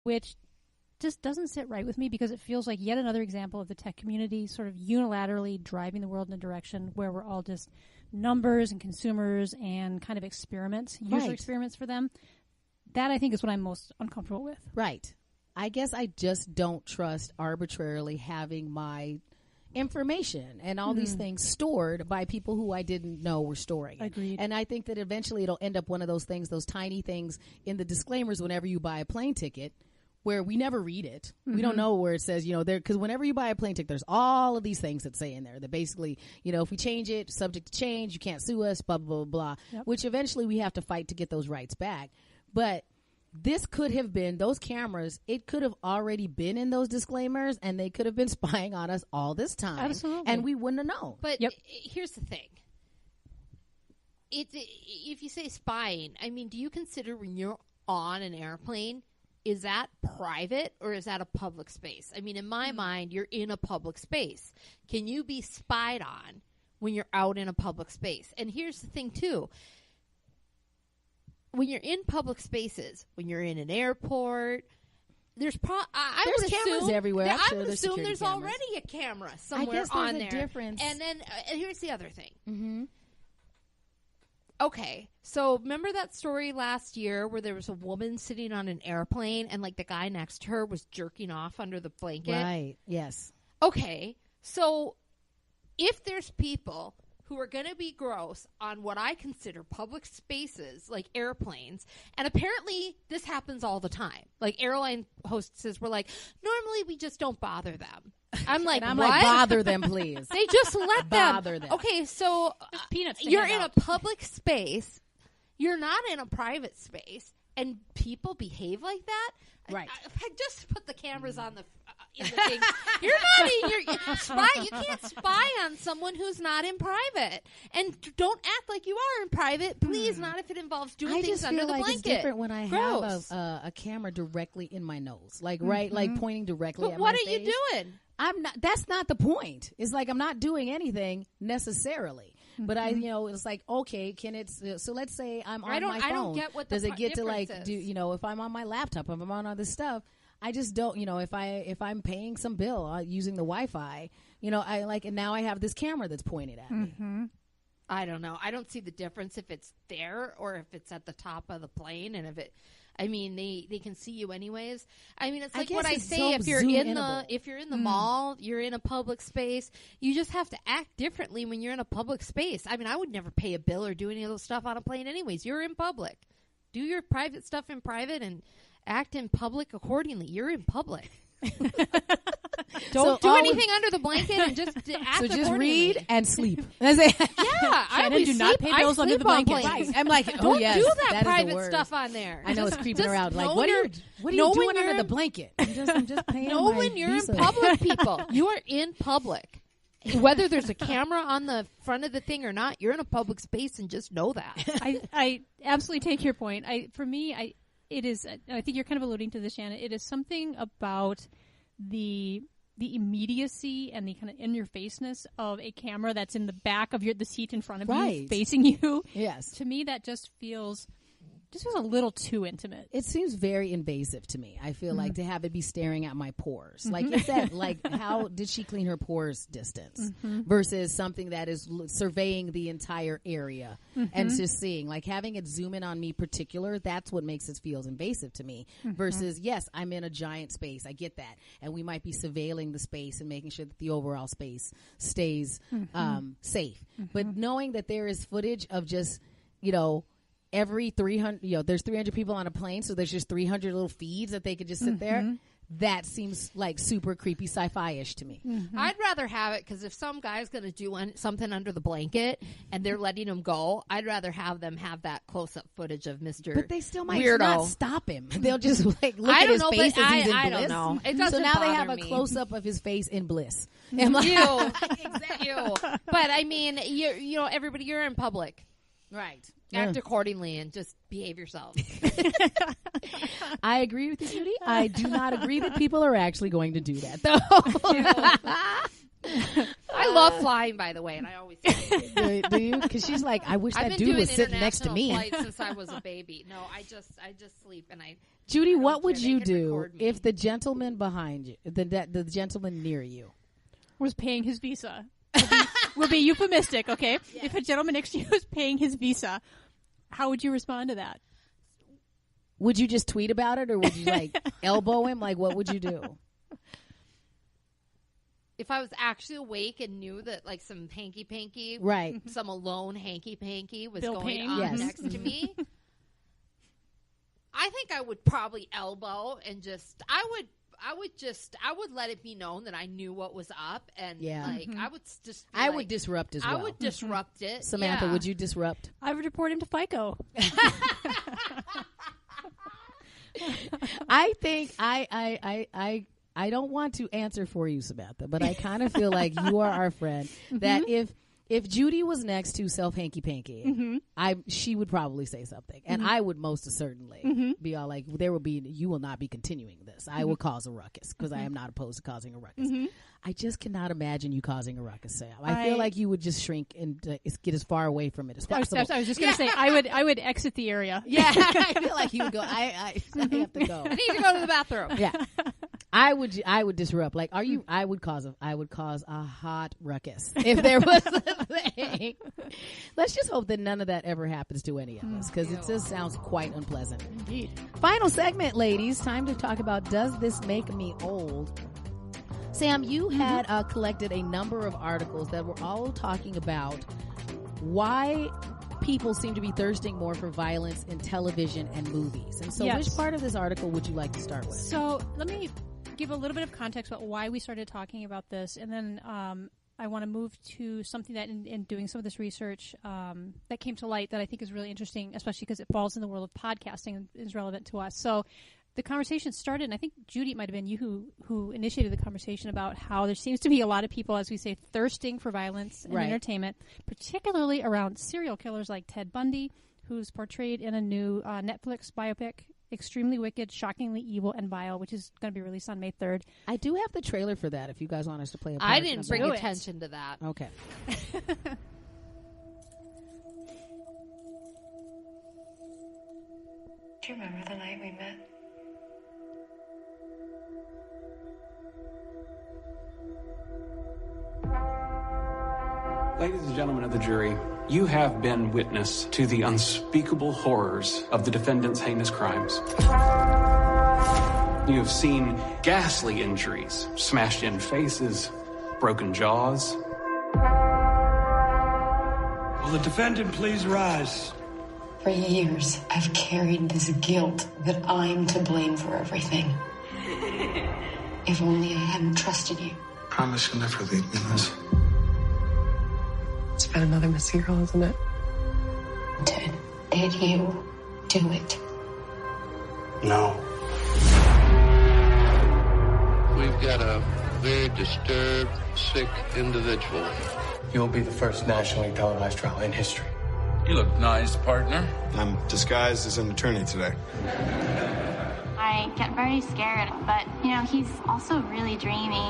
which just doesn't sit right with me because it feels like yet another example of the tech community sort of unilaterally driving the world in a direction where we're all just numbers and consumers and kind of experiments, user experiments for them. That, I think, is what I'm most uncomfortable with. Right. I guess I just don't trust arbitrarily having my information and all these things stored by people who I didn't know were storing it. Agreed. And I think that eventually it'll end up one of those things, those tiny things in the disclaimers whenever you buy a plane ticket, where we never read it. We don't know where it says, you know, there, because whenever you buy a plane ticket, there's all of these things that say in there that basically, you know, if we change it, subject to change, you can't sue us, blah, blah, blah, blah, which eventually we have to fight to get those rights back. But this could have been, those cameras, it could have already been in those disclaimers, and they could have been spying on us all this time. Absolutely. And we wouldn't have known. But here's the thing. If you say spying, I mean, do you consider when you're on an airplane, is that private or is that a public space? I mean, in my mind, you're in a public space. Can you be spied on when you're out in a public space? And here's the thing, too. When you're in public spaces, when you're in an airport, there's there's cameras everywhere. I would assume there's already a camera somewhere on there. I guess there's a difference. And then here's the other thing. Mm-hmm. Okay, so remember that story last year where there was a woman sitting on an airplane and like the guy next to her was jerking off under the blanket? Right, yes. Okay, so if there's people who are going to be gross on what I consider public spaces like airplanes, and apparently this happens all the time. Like airline hostesses were like, normally we just don't bother them. I'm like, and I'm what? like, bother them, please. They just let them. Bother them. Okay, so peanuts you're in a public space. You're not in a private space, and people behave like that. Right. I just put the cameras on the in the thing. You're not in your spy. You can't spy on someone who's not in private, and don't act like you are in private. Please, not if it involves doing things under the blanket. It's different when I have a camera directly in my nose, like like pointing directly at my face. What are you doing? I'm not. That's not the point. It's like I'm not doing anything necessarily. But it's like, okay, can it? So let's say I'm on my phone. I don't get what the does it get to like is. do? If I'm on my laptop, if I'm on all this stuff, I just don't. If I'm paying some bill using the Wi-Fi, I like, and now I have this camera that's pointed at me. I don't know. I don't see the difference if it's there or if it's at the top of the plane, and if it. I mean, they can see you anyways. I mean, it's like what I say. So if you're in the mall, you're in a public space. You just have to act differently when you're in a public space. I mean, I would never pay a bill or do any of those stuff on a plane, anyways. You're in public. Do your private stuff in private and act in public accordingly. You're in public. Don't do anything under the blanket and just act accordingly. So just read and sleep. That's it. Yeah, Shannan, do not pay bills under the blanket. Right. I'm like, don't yes, do that private is stuff on there. I know it's creeping around. Like, know what are you doing under the blanket? I'm just paying know my when you're visa. in public, people. You are in public. Whether there's a camera on the front of the thing or not, you're in a public space, and just know that. I absolutely take your point. For me, it is. I think you're kind of alluding to this, Shannon. It is something about the immediacy and the kind of in-your-faceness of a camera that's in the back of the seat in front of you, facing you. Yes. To me, that just feels a little too intimate. It seems very invasive to me. I feel like to have it be staring at my pores. Like, is that like how did she clean her pores distance versus something that is surveying the entire area and just seeing, like having it zoom in on me particular. That's what makes it feel invasive to me versus, yes, I'm in a giant space. I get that. And we might be surveilling the space and making sure that the overall space stays safe. But knowing that there is footage of just, every 300, there's 300 people on a plane, so there's just 300 little feeds that they could just sit there. That seems like super creepy sci-fi-ish to me. I'd rather have it because if some guy's going to do something under the blanket and they're letting him go, I'd rather have them have that close-up footage of Mr. But they still might Weirdo. not stop him. They'll just like look at his face as he's in bliss. I don't know. It doesn't so now they have bother a me. close-up of his face in bliss. Exactly. But I mean, everybody, you're in public. Right. Act accordingly and just behave yourself. I agree with you, Judy. I do not agree that people are actually going to do that, though. I love flying, by the way, and I always do you? Because she's like, I wish that dude was sitting next to me. I've been doing international flights since I was a baby. No, I just sleep and I. Judy, I what would you do record me. if the gentleman behind you, the gentleman near you, was paying his visa? We'll be euphemistic, okay? Yes. If a gentleman next to you was paying his visa, how would you respond to that? Would you just tweet about it, or would you like elbow him? Like, what would you do? If I was actually awake and knew that like some hanky panky, right, some alone hanky panky was Bill going Payne. on Yes. next to me, I think I would probably elbow and I would let it be known that I knew what was up, and I would just I would disrupt as well. I would disrupt it. Samantha, yeah. would you disrupt? I would report him to FICO. I think I don't want to answer for you, Samantha, but I kind of feel like you are our friend. That if Judy was next to Self Hanky Panky, she would probably say something, and I would most certainly be all like, you will not be continuing this. I will cause a ruckus because I am not opposed to causing a ruckus. I just cannot imagine you causing a ruckus, Sam. I feel like you would just shrink and get as far away from it as possible. I was just going to say, I would exit the area. Yeah, I feel like you would go. I have to go. I need to go to the bathroom. Yeah. I would disrupt. Like, I would cause a hot ruckus if there was a thing. Let's just hope that none of that ever happens to any of us, because it just sounds quite unpleasant. Indeed. Final segment, ladies. Time to talk about, does this make me old? Sam, you had collected a number of articles that were all talking about why people seem to be thirsting more for violence in television and movies. And so which part of this article would you like to start with? So let me give a little bit of context about why we started talking about this, and then I want to move to something that in doing some of this research that came to light that I think is really interesting, especially because it falls in the world of podcasting and is relevant to us. So the conversation started, and I think, Judy, it might have been you who initiated the conversation about how there seems to be a lot of people, as we say, thirsting for violence and entertainment, particularly around serial killers like Ted Bundy, who's portrayed in a new Netflix biopic, Extremely Wicked, Shockingly Evil, and Vile, which is going to be released on May 3rd. I do have the trailer for that if you guys want us to play a part. I didn't bring attention to that. Okay. Do you remember the night we met? Ladies and gentlemen of the jury, you have been witness to the unspeakable horrors of the defendant's heinous crimes. You have seen ghastly injuries, smashed in faces, broken jaws. Will the defendant please rise? For years, I've carried this guilt that I'm to blame for everything. If only I hadn't trusted you. Promise you'll never leave me, Liz. It's about another missing girl, isn't it? Ted, did you do it? No. We've got a very disturbed, sick individual. You'll be the first nationally televised trial in history. You look nice, partner. I'm disguised as an attorney today. I get very scared, but, he's also really dreamy.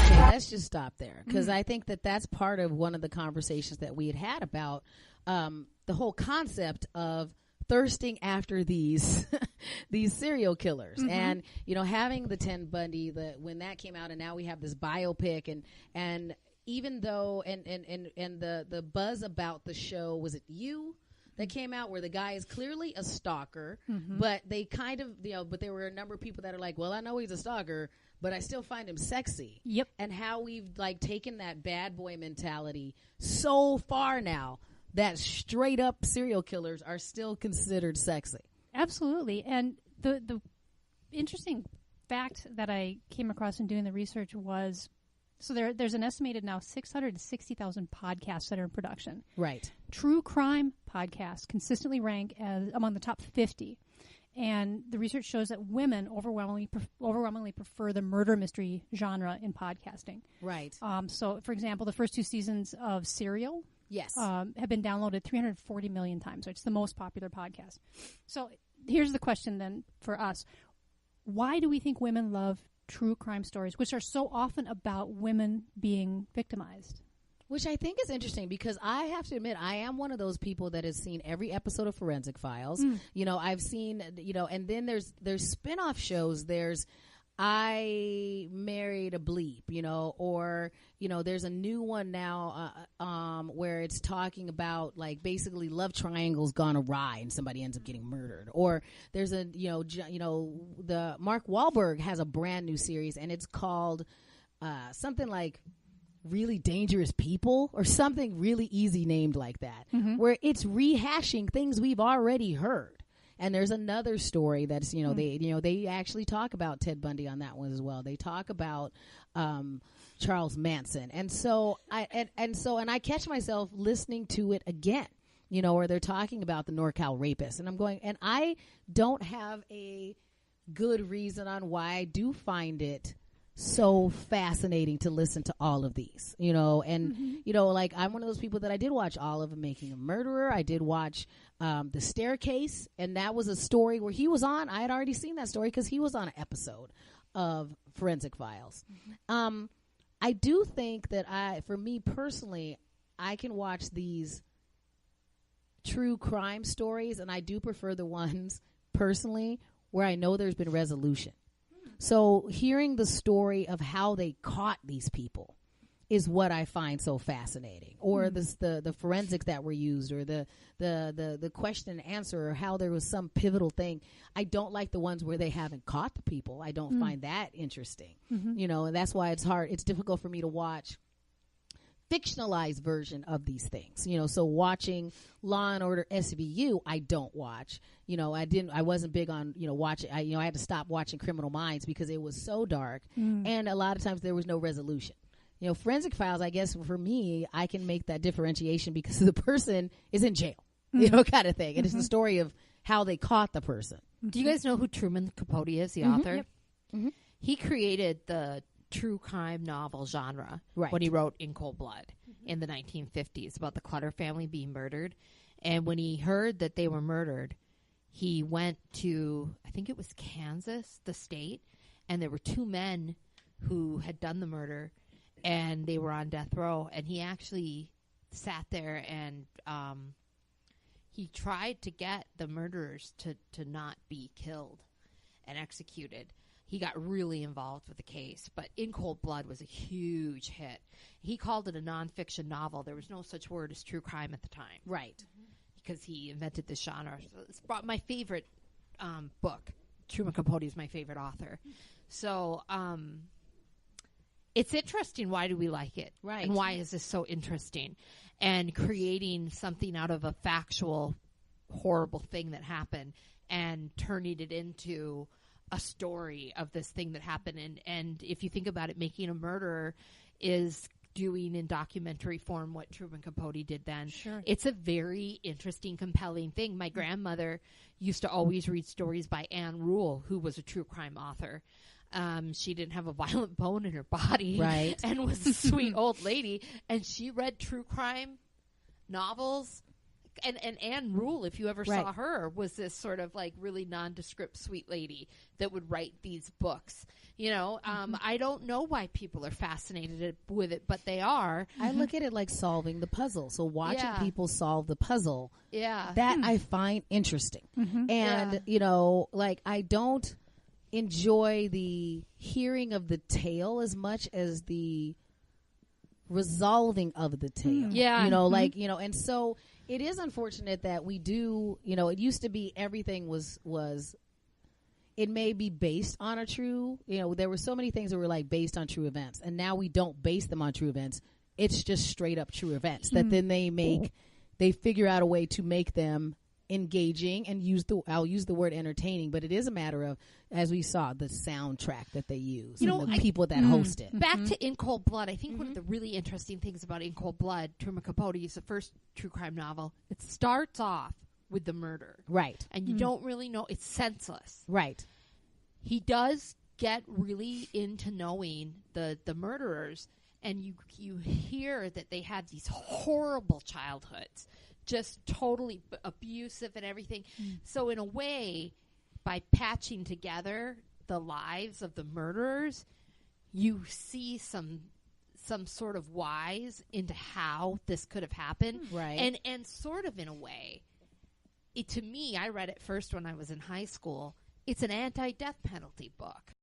Okay, let's just stop there, because I think that that's part of one of the conversations that we had about the whole concept of thirsting after these these serial killers, and having the Ted Bundy, when that came out, and now we have this biopic, and even though and the buzz about the show, was it You that came out, where the guy is clearly a stalker, but they kind of but there were a number of people that are like, well, I know he's a stalker, but I still find him sexy. Yep. And how we've taken that bad boy mentality so far now that straight up serial killers are still considered sexy. Absolutely. And the interesting fact that I came across in doing the research was, so there's an estimated now 660,000 podcasts that are in production. Right. True crime podcasts consistently rank as among the top 50. And the research shows that women overwhelmingly prefer the murder mystery genre in podcasting. Right. So, for example, the first 2 seasons of Serial have been downloaded 340 million times. So it's the most popular podcast. So here's the question then for us. Why do we think women love true crime stories, which are so often about women being victimized. Which I think is interesting because I have to admit, I am one of those people that has seen every episode of Forensic Files. You know, I've seen, you know, and then there's spin-off shows. There's I Married a Bleep, you know, or, you know, there's a new one now where it's talking about, like, basically love triangles gone awry and somebody ends up getting murdered. Or there's a, the Mark Wahlberg has a brand new series, and it's called something like Really Dangerous People or something really easy named like that, where it's rehashing things we've already heard. And there's another story that's, they actually talk about Ted Bundy on that one as well. They talk about Charles Manson. And so I catch myself listening to it again, you know, where they're talking about the NorCal rapist. And I'm going, and I don't have a good reason on why I do find it so fascinating to listen to all of these, you know, and, you know, like I'm one of those people that I did watch all of Making a Murderer. I did watch The Staircase, and that was a story where he was on. I had already seen that story because he was on an episode of Forensic Files. I do think that for me personally, I can watch these true crime stories, and I do prefer the ones personally where I know there's been resolution. So hearing the story of how they caught these people is what I find so fascinating, or the forensics that were used, or the question and answer, or how there was some pivotal thing. I don't like the ones where they haven't caught the people. I don't find that interesting, you know, and that's why it's hard. It's difficult for me to watch fictionalized version of these things, you know. So watching Law and Order SVU, I don't watch. You know, I wasn't big on, you know, watching. I had to stop watching Criminal Minds because it was so dark, and a lot of times there was no resolution. You know, Forensic Files, I guess for me, I can make that differentiation because the person is in jail, you know, kind of thing, and it's the story of how they caught the person. Do you guys know who Truman Capote is, the author? Yep. He created the true crime novel genre when he wrote In Cold Blood in the 1950s about the Clutter family being murdered. And when he heard that they were murdered, he went to, I think it was Kansas, the state, and there were two men who had done the murder, and they were on death row. And he actually sat there and he tried to get the murderers to not be killed and executed. He got really involved with the case, but In Cold Blood was a huge hit. He called it a nonfiction novel. There was no such word as true crime at the time. Right. Because he invented this genre. So it's my favorite book. Truman Capote is my favorite author. So it's interesting. Why do we like it? Right. And why is this so interesting? And creating something out of a factual, horrible thing that happened and turning it into a story of this thing that happened. And if you think about it, Making a Murderer is doing in documentary form what Truman Capote did then. Sure. It's a very interesting, compelling thing. My grandmother used to always read stories by Anne Rule, who was a true crime author. She didn't have a violent bone in her body, right, and was a sweet old lady, and she read true crime novels. And Anne Rule, if you ever saw her, was this sort of like really nondescript sweet lady that would write these books. You know, I don't know why people are fascinated with it, but they are. I look at it like solving the puzzle. So watching people solve the puzzle, that I find interesting. And, you know, like I don't enjoy the hearing of the tale as much as the resolving of the tale. You know, like, you know, and so it is unfortunate that we do, you know, it used to be everything was it may be based on a true, you know, there were so many things that were like based on true events, and now we don't base them on true events. It's just straight up true events that then they figure out a way to make them engaging and I'll use the word entertaining, but it is a matter of, as we saw, the soundtrack that they use, you know, the people that host it. Back to In Cold Blood, I think one of the really interesting things about In Cold Blood, Truman Capote is the first true crime novel. It starts off with the murder. Right. And you don't really know. It's senseless. Right. He does get really into knowing the murderers, and you hear that they had these horrible childhoods, just totally abusive and everything. So in a way, by patching together the lives of the murderers, you see some sort of whys into how this could have happened. Right. And sort of in a way, to me, I read it first when I was in high school. It's an anti-death penalty book.